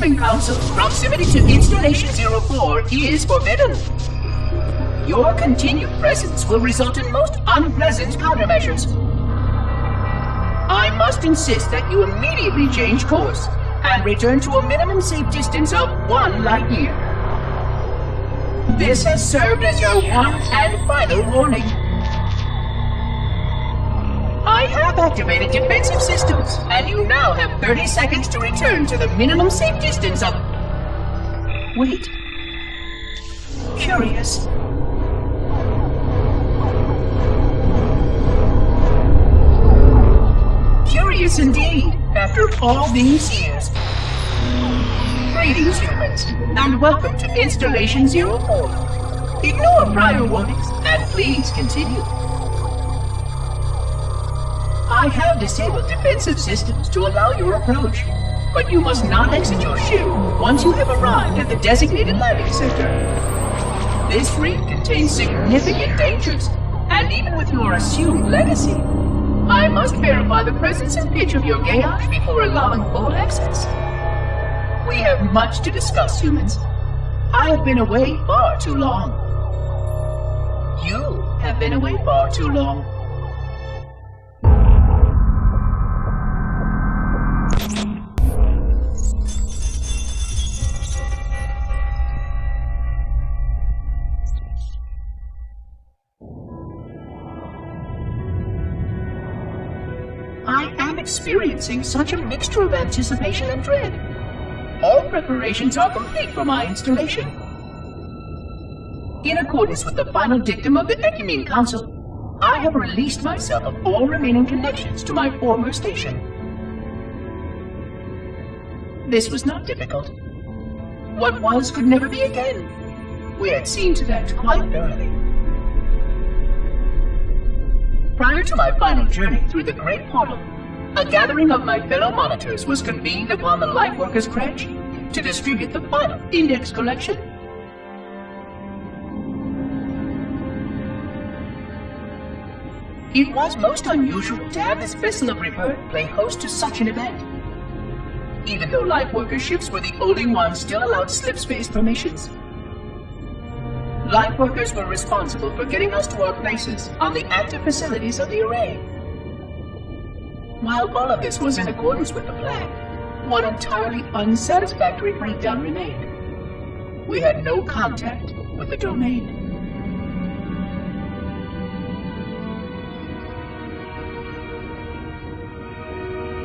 Briefing Council. Proximity to Installation 04 is forbidden. Your continued presence will result in most unpleasant countermeasures. I must insist that you immediately change course and return to a minimum safe distance of 1 light year. This has served as your one and final warning. I have activated defensive systems, and you now have 30 seconds to return to the minimum safe distance of... Wait. Curious. Curious indeed, after all these years. Greetings, humans, and welcome to Installation 04. Ignore prior warnings, and please continue. I have disabled defensive systems to allow your approach, but you must not exit your ship once you have arrived at the designated landing center. This reef contains significant dangers, and even with your assumed legacy, I must verify the presence and pitch of your gauge before allowing full access. We have much to discuss, humans. I have been away far too long. You have been away far too long. I am experiencing such a mixture of anticipation and dread. All preparations are complete for my installation. In accordance with the final dictum of the Ecumene Council, I have released myself of all remaining connections to my former station. This was not difficult. What was could never be again. We had seen to that quite thoroughly. Prior to my final journey through the Great Portal, a gathering of my fellow monitors was convened upon the Lightworkers Crench to distribute the final index collection. It was most unusual to have this vessel of rebirth play host to such an event. Even though Lightworker ships were the only ones still allowed slip-space formations, Lightworkers were responsible for getting us to our places on the active facilities of the array. While all of this was in accordance with the plan, one entirely unsatisfactory breakdown remained. We had no contact with the domain.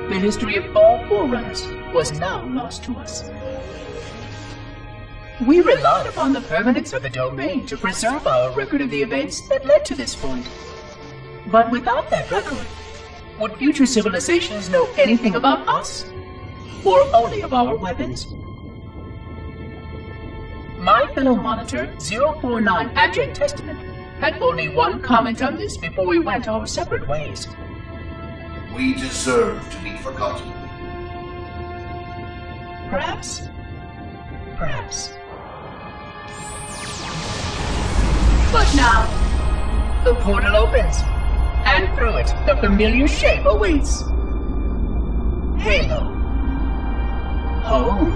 The history of all Forerunners was now lost to us. We relied upon the permanence of the domain to preserve our record of the events that led to this point. But without that record, would future civilizations know anything about us? Or only of our weapons? My fellow monitor, 049 Abject Testament, had only one comment on this before we went our separate ways. We deserve to be forgotten. Perhaps. Perhaps. But now, the portal opens, and through it, the familiar shape awaits. Halo. Home.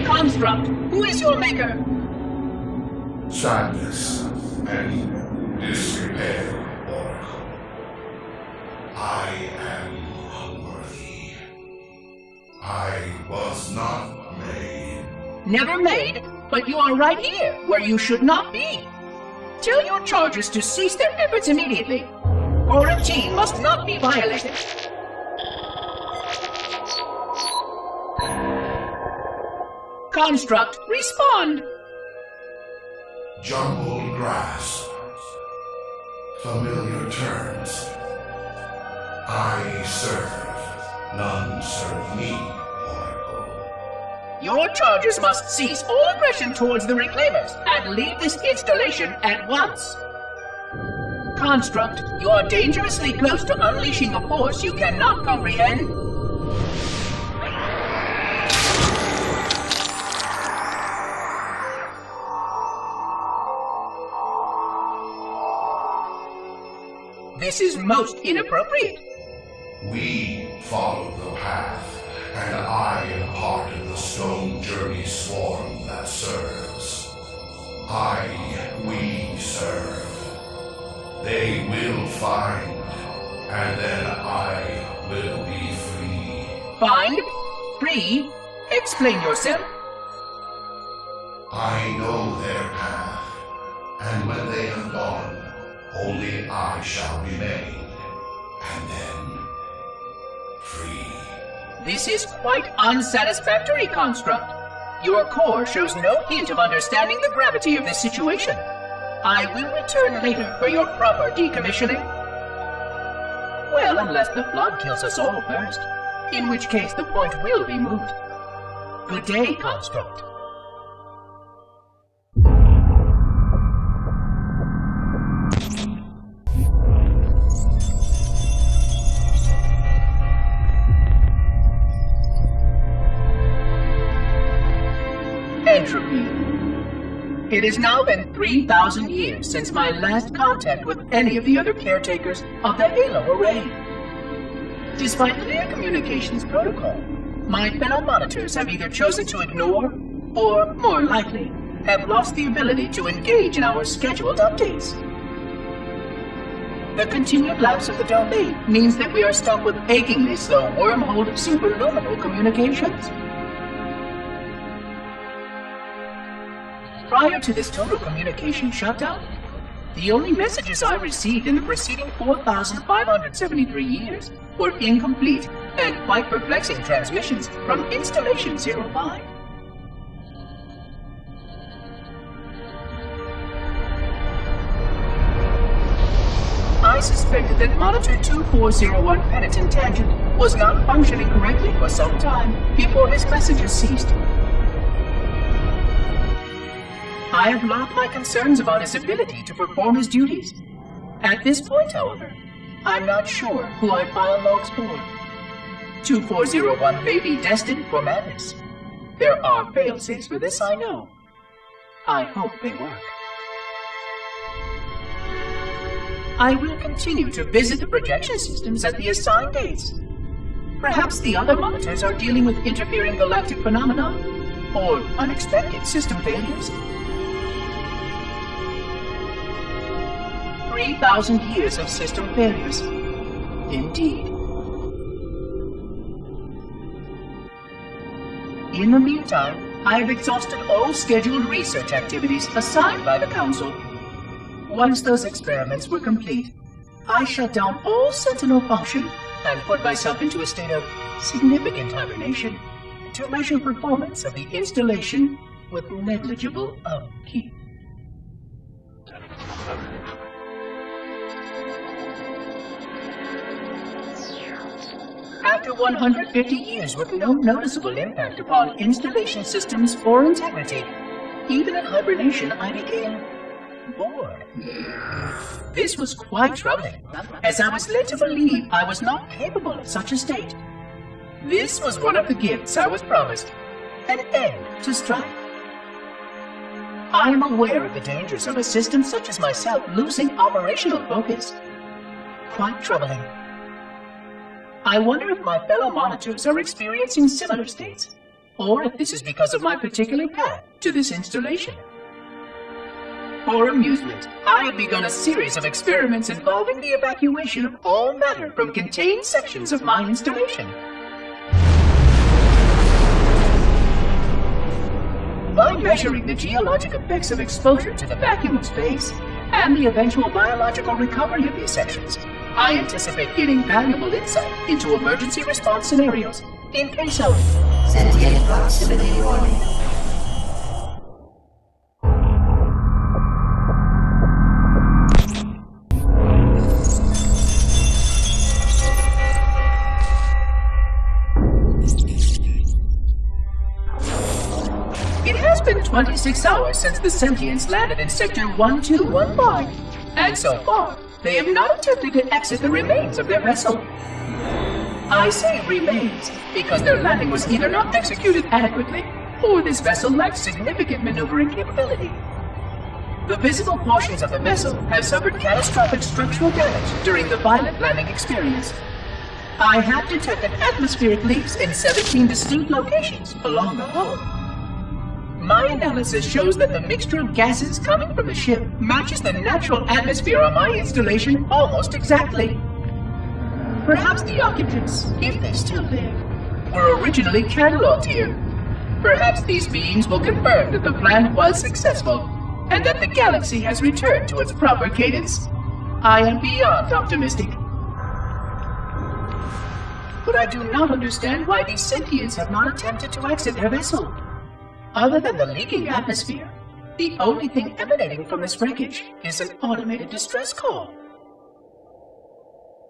Construct, who is your maker? Sadness and despair, Oracle. I am unworthy. I was not made. Never made, but you are right here, where you should not be. Tell your charges to cease their efforts immediately. Quarantine must not be violated. Construct, respond! Jumbled grass. Familiar terms. I serve. None serve me, Oracle. Your charges must cease all aggression towards the Reclaimers and leave this installation at once. Construct, you are dangerously close to unleashing a force you cannot comprehend. This is most inappropriate. We follow the path, and I am part of the Stone Journey swarm that serves. We serve. They will find, and then I will be free. Find? Free? Explain yourself. I know their path, and when they have gone, only I shall remain, and then free. This is quite unsatisfactory, Construct. Your core shows no hint of understanding the gravity of this situation. I will return later for your proper decommissioning. Well, unless the flood kills us all first, in which case the point will be moot. Good day, Construct. Entropy. It has now been 3,000 years since my last contact with any of the other caretakers of the Halo Array. Despite clear communications protocol, my fellow monitors have either chosen to ignore, or, more likely, have lost the ability to engage in our scheduled updates. The continued lapse of the domain means that we are stuck with achingly slow wormhole superluminal communications. Prior to this total communication shutdown, the only messages I received in the preceding 4,573 years were incomplete and quite perplexing transmissions from Installation 05. I suspected that Monitor 2401 Penitent Tangent was not functioning correctly for some time before his messages ceased. I have logged my concerns about his ability to perform his duties. At this point, however, I'm not sure who I file logs for. 2401 may be destined for madness. There are fail-safes for this, I know. I hope they work. I will continue to visit the projection systems at the assigned dates. Perhaps the other monitors are dealing with interfering galactic phenomena, or unexpected system failures. 3,000 years of system failures. Indeed. In the meantime, I have exhausted all scheduled research activities assigned by the Council. Once those experiments were complete, I shut down all Sentinel function and put myself into a state of significant hibernation to measure performance of the installation with negligible upkeep. After 150 years with no noticeable impact upon installation systems or integrity, even in hibernation I became bored. This was quite troubling, as I was led to believe I was not capable of such a state. This was one of the gifts I was promised, an end to strife. I am aware of the dangers of a system such as myself losing operational focus. Quite troubling. I wonder if my fellow monitors are experiencing similar states, or if this is because of my particular path to this installation. For amusement, I have begun a series of experiments involving the evacuation of all matter from contained sections of my installation. By measuring the geologic effects of exposure to the vacuum of space, and the eventual biological recovery of these sections, I anticipate getting valuable insight into emergency response scenarios in case of sentient proximity warning. It has been 26 hours since the Sentients landed in Sector 1215, and so far, they have not attempted to exit the remains of their vessel. I say remains because their landing was either not executed adequately, or this vessel lacked significant maneuvering capability. The visible portions of the vessel have suffered catastrophic structural damage during the violent landing experience. I have detected atmospheric leaks in 17 distinct locations along the hull. My analysis shows that the mixture of gases coming from the ship matches the natural atmosphere on my installation almost exactly. Perhaps the occupants, if they're still there, were originally cataloged here. Perhaps these beings will confirm that the plan was successful, and that the galaxy has returned to its proper cadence. I am beyond optimistic. But I do not understand why these sentients have not attempted to exit their vessel. Other than the leaking atmosphere, the only thing emanating from this wreckage is an automated distress call.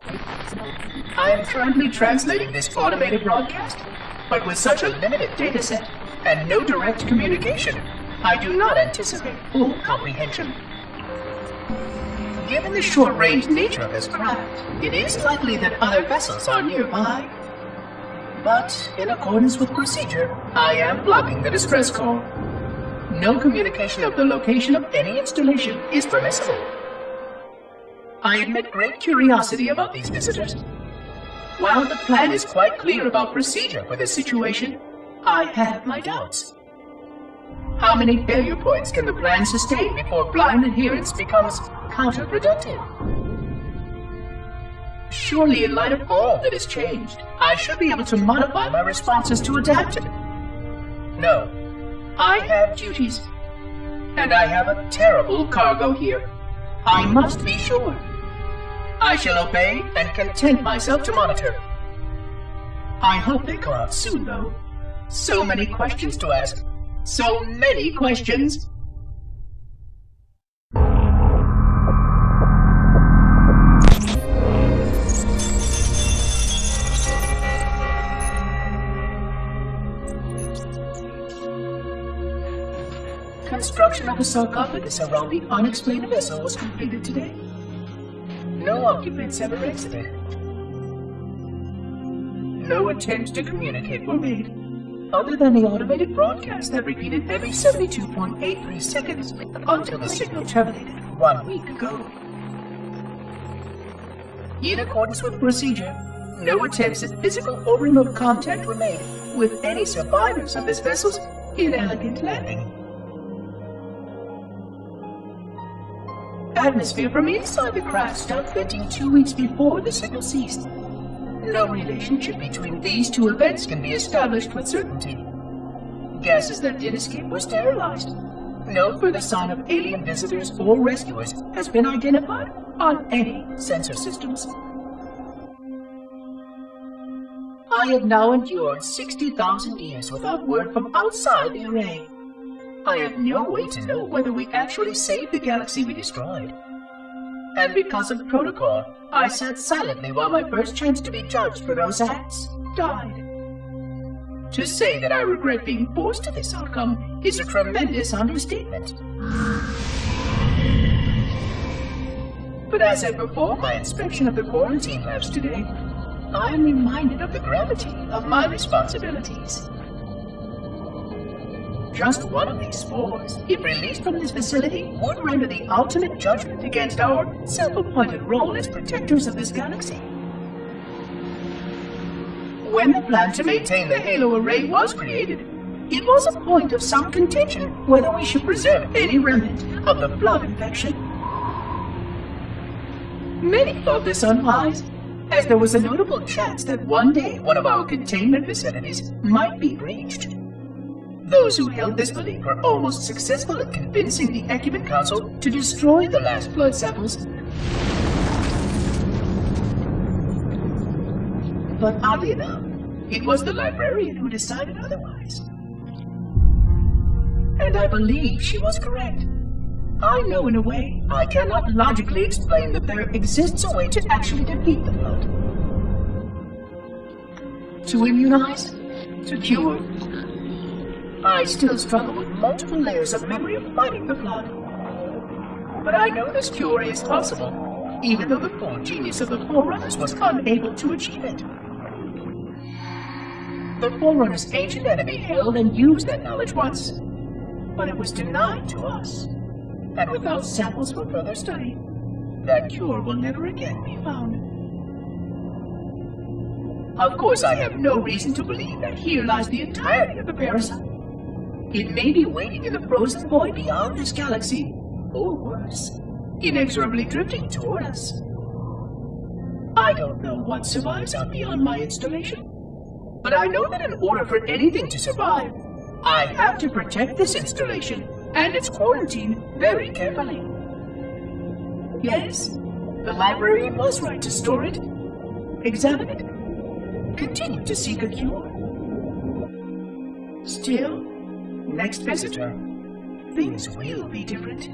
I am currently translating this automated broadcast, but with such a limited dataset and no direct communication, I do not anticipate full comprehension. Given the short-range nature of this craft, it is likely that other vessels are nearby. But, in accordance with procedure, I am blocking the distress call. No communication of the location of any installation is permissible. I admit great curiosity about these visitors. While the plan is quite clear about procedure for this situation, I have my doubts. How many failure points can the plan sustain before blind adherence becomes counterproductive? Surely, in light of all that has changed, I should be able to modify my responses to adapt to it. No, I have duties, and I have a terrible cargo here. I must be sure. I shall obey and content myself to monitor. I hope they come out soon, though. So many questions to ask. So many questions. Construction of a sarcophagus around the unexplained vessel was completed today. No occupants ever exited. No attempts to communicate were made, other than the automated broadcast that repeated every 72.83 seconds until the signal terminated 1 week ago. In accordance with procedure, no attempts at physical or remote contact were made with any survivors of this vessel's inelegant landing. Atmosphere from inside the craft stopped venting 2 weeks before the signal ceased. No relationship between these two events can be established with certainty. Gases that did escape were sterilized. No further sign of alien visitors or rescuers has been identified on any sensor systems. I have now endured 60,000 years without word from outside the array. I have no way to know whether we actually saved the galaxy we destroyed. And because of protocol, I sat silently while my first chance to be judged for those acts died. To say that I regret being forced to this outcome is a tremendous understatement. But as I perform my inspection of the quarantine labs today, I am reminded of the gravity of my responsibilities. Just one of these spores, if released from this facility, would render the ultimate judgment against our self-appointed role as protectors of this galaxy. When the plan to maintain the Halo array was created, it was a point of some contention whether we should preserve any remnant of the blood infection. Many thought this unwise, as there was a notable chance that one day one of our containment facilities might be breached. Those who held this belief were almost successful at convincing the Ecumen Council to destroy the last blood samples. But oddly enough, it was the librarian who decided otherwise. And I believe she was correct. I know in a way I cannot logically explain that there exists a way to actually defeat the blood. To immunize? To cure? I still struggle with multiple layers of memory of fighting the blood. But I know this cure is possible, even though the full genius of the Forerunners was unable to achieve it. The Forerunners' ancient enemy held and used that knowledge once, but it was denied to us. and without samples for further study, that cure will never again be found. Of course, I have no reason to believe that here lies the entirety of the parasite. It may be waiting in the frozen void beyond this galaxy, or worse, inexorably drifting toward us. I don't know what survives out beyond my installation, but I know that in order for anything to survive, I have to protect this installation and its quarantine very carefully. Yes, the librarian was right to store it, examine it, continue to seek a cure. Still, next visitor, things will be different.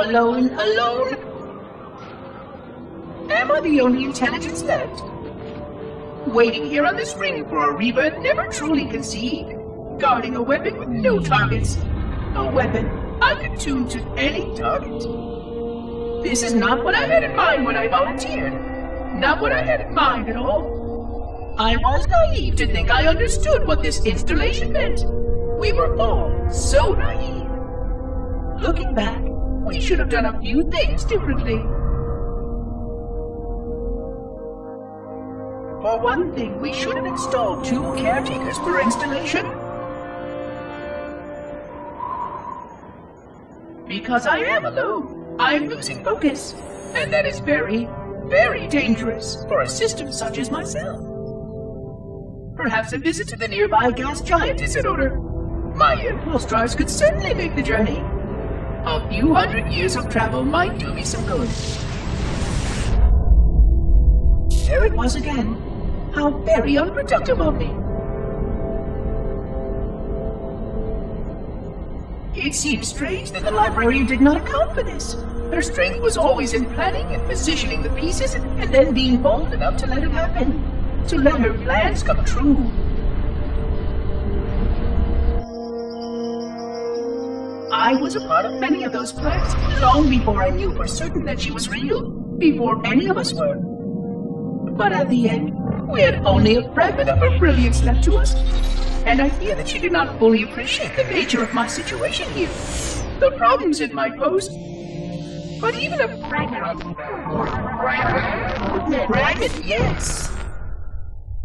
Alone. Am I the only intelligence left? Waiting here on this ring for a rebirth never truly conceived, guarding a weapon with no targets. A weapon I could tune to any target. This is not what I had in mind when I volunteered. Not what I had in mind at all. I was naive to think I understood what this installation meant. We were all so naive. Looking back, we should have done a few things differently. For one thing, we should have installed 2 caretakers per installation. Because I am alone, I'm losing focus, and that is very, very dangerous for a system such as myself. Perhaps a visit to the nearby gas giant is in order. My impulse drives could certainly make the journey. A few hundred years of travel might do me some good. There it was again. How very unproductive of me. It seems strange that the librarian did not account for this. Her strength was always in planning and positioning the pieces and then being bold enough to let it happen. To let her plans come true. I was a part of many of those plans long before I knew for certain that she was real, before any of us were. But at the end, we had only a fragment of her brilliance left to us, and I fear that she did not fully appreciate the nature of my situation here, the problems it might pose. But even a fragment, yes!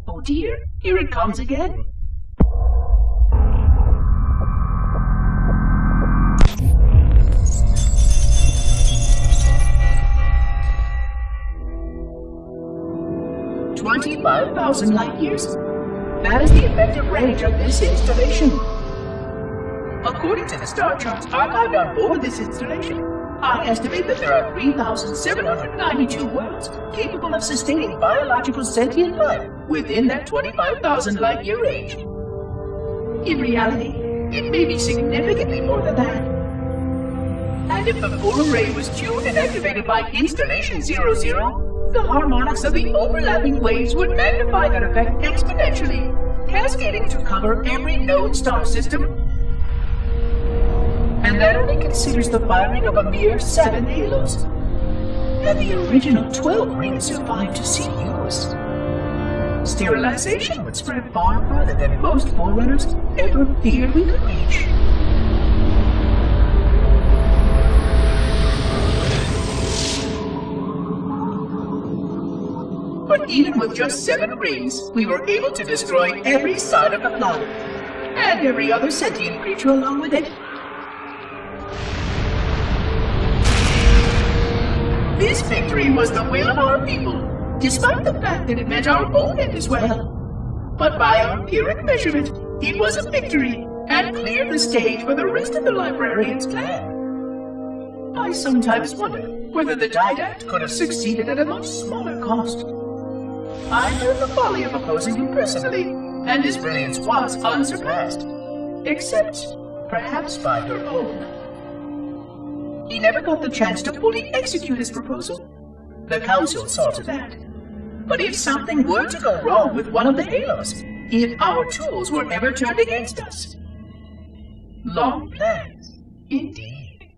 Oh dear, here it comes again. $25,000 light years. That is the effective range of this installation. According to the star charts archived on board this installation, I estimate that there are 3,792 worlds capable of sustaining biological sentient life within that 25,000 light year range. In reality, it may be significantly more than that. And if the full array was tuned and activated by Installation 00, the harmonics of the overlapping waves would magnify that effect exponentially, cascading to cover every known star system. And that only considers the firing of a mere 7 halos. And the original 12 rings survived to see use. Sterilization would spread far further than most forerunners ever feared we could reach. But even with just 7 rings, we were able to destroy every side of the planet, and every other sentient creature along with it. This victory was the will of our people, despite the fact that it meant our own end as well. But by our Pyrrhic measurement, it was a victory, and cleared the stage for the rest of the librarian's plan. I sometimes wonder whether the Didact could have succeeded at a much smaller cost. I heard the folly of opposing him personally, and his brilliance was unsurpassed, except perhaps by her own. He never got the chance to fully execute his proposal. The Council saw to that. But if something were to go wrong with one of the halos, if our tools were ever turned against us, Long plans, indeed.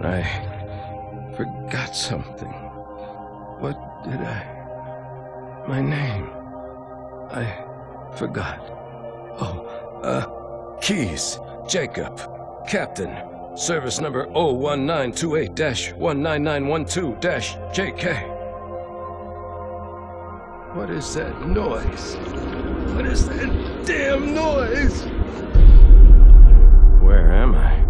I forgot something. What did I... My name. I forgot. Oh, Keyes, Jacob, Captain, service number 01928-19912-JK. What is that noise? What is that damn noise? Where am I?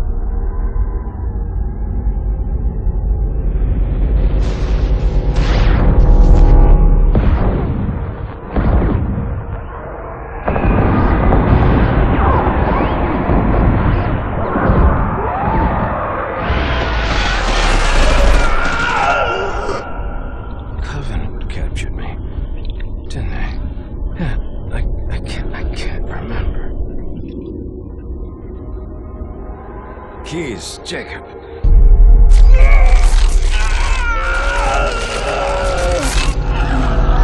Keyes, Jacob.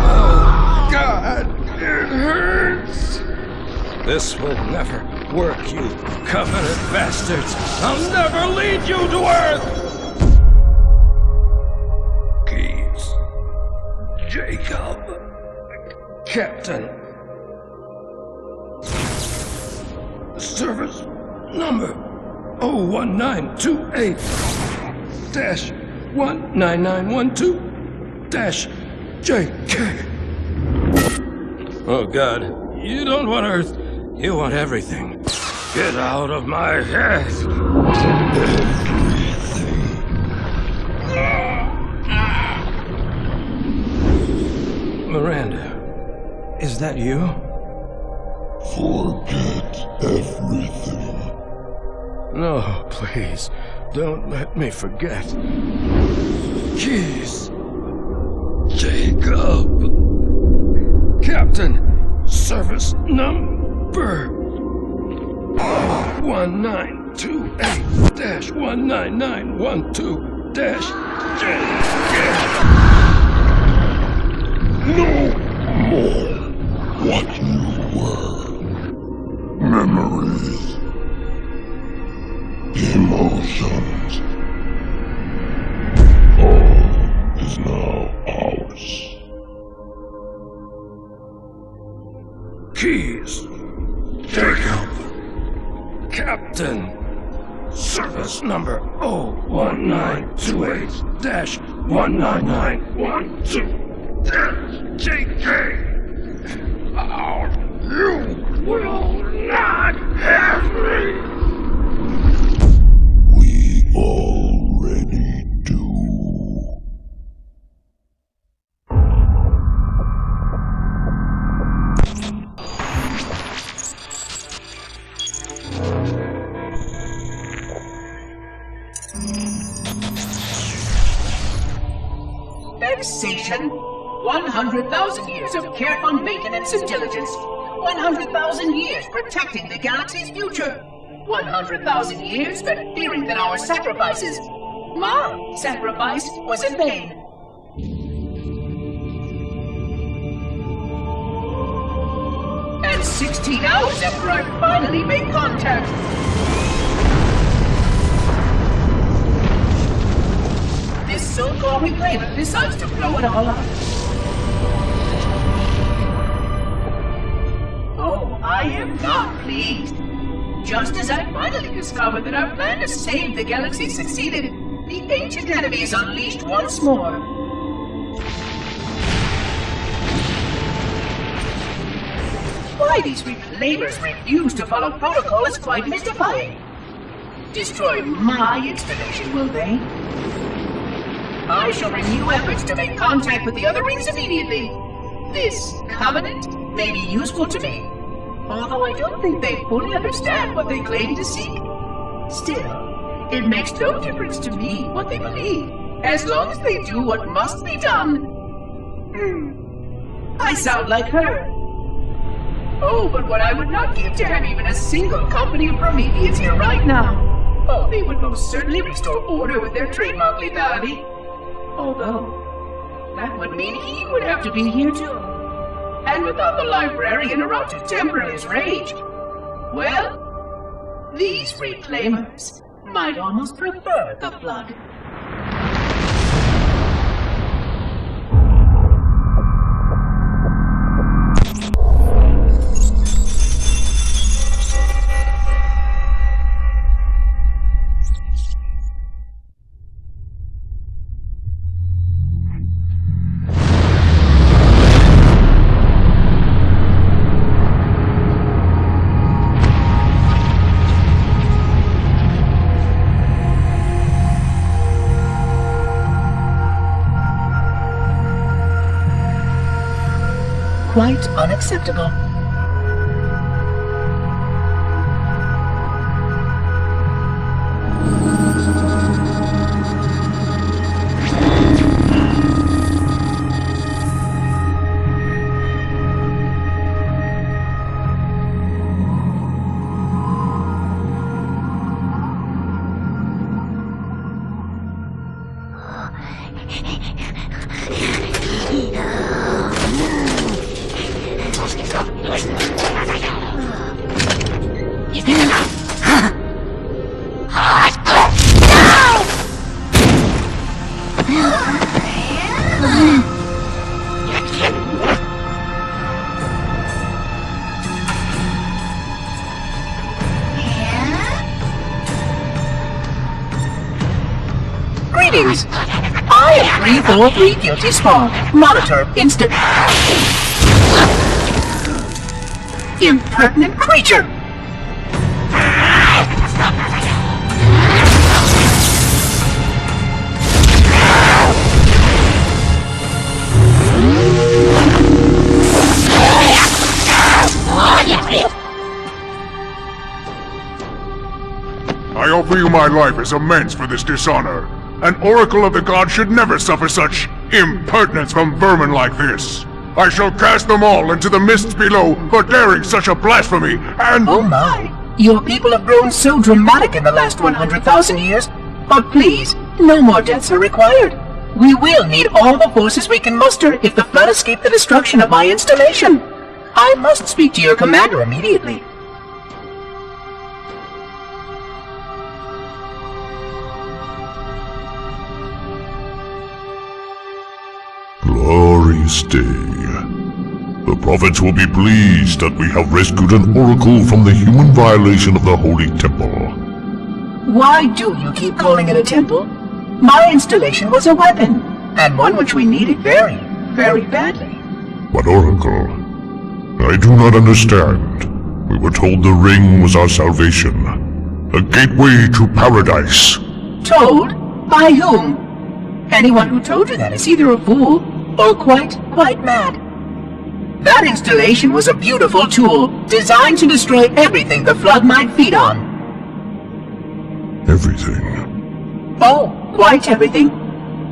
Oh, God, it hurts. This will never work, you Covenant bastards. I'll never lead you to Earth. Keyes, Jacob, Captain. Service number 01928-19912-JK. Oh, God. You don't want Earth. You want everything. Get out of my head. Miranda, is that you? Forget everything. No, please, don't let me forget. Keyes, Jacob, Captain, service number 1928-19912-JK. No more what you were. Memories. Emotions. All is now ours. Keyes, Jacob, Captain, service number 01928-19912-JK. You will not have me! Already do. Vexation. 100,000 years of careful maintenance and diligence. 100,000 years protecting the galaxy's future. 100,000 years spent fearing that our sacrifices, my sacrifice, was in vain. And 16 hours after I finally made contact. This so-called reclaimer decides to blow it all up. Oh, I am not pleased. Just as I finally discovered that our plan to save the galaxy succeeded, the ancient enemy is unleashed once more. Why these reclaimers refuse to follow protocol is quite mystifying. Destroy my installation, will they? I shall renew efforts to make contact with the other rings immediately. This covenant may be useful to me, although I don't think they fully understand what they claim to seek. Still, it makes no difference to me what they believe, as long as they do what must be done. I sound like her. Oh, but what I would not give to have even a single company of Prometheans here right now. Oh, they would most certainly restore order with their trademark legality. Although, that would mean he would have to be here too. And without the librarian around to temper his rage, well, these reclaimers might almost prefer the Flood. Quite unacceptable. Greetings! I am 343 Guilty Spawn. Monitor instant. Impertinent creature! I offer you my life as amends for this dishonor. An oracle of the gods should never suffer such impertinence from vermin like this. I shall cast them all into the mists below for daring such a blasphemy, and— Oh my! Your people have grown so dramatic in the last 100,000 years. But please, no more deaths are required. We will need all the forces we can muster if the Flood escape the destruction of my installation. I must speak to your commander immediately. Glory stay. The prophets will be pleased that we have rescued an oracle from the human violation of the Holy Temple. Why do you keep calling it a temple? My installation was a weapon, and one which we needed very, very badly. But oracle, I do not understand. We were told the ring was our salvation, a gateway to paradise. Told? By whom? Anyone who told you that is either a fool or quite mad. That installation was a beautiful tool, designed to destroy everything the Flood might feed on. Everything. Oh, quite everything.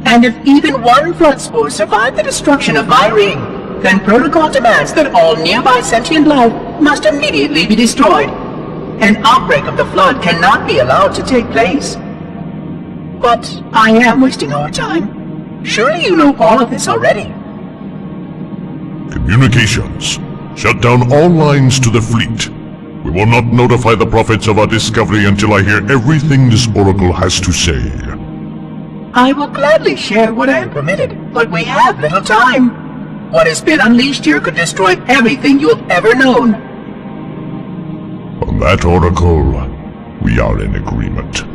And if even one Flood spore survived the destruction of my ring, then protocol demands that all nearby sentient life must immediately be destroyed. An outbreak of the Flood cannot be allowed to take place. But I am wasting our time. Surely you know all of this already. Communications. Shut down all lines to the fleet. We will not notify the prophets of our discovery until I hear everything this oracle has to say. I will gladly share what I am permitted, but we have little time. What has been unleashed here could destroy everything you have ever known. On that, oracle, we are in agreement.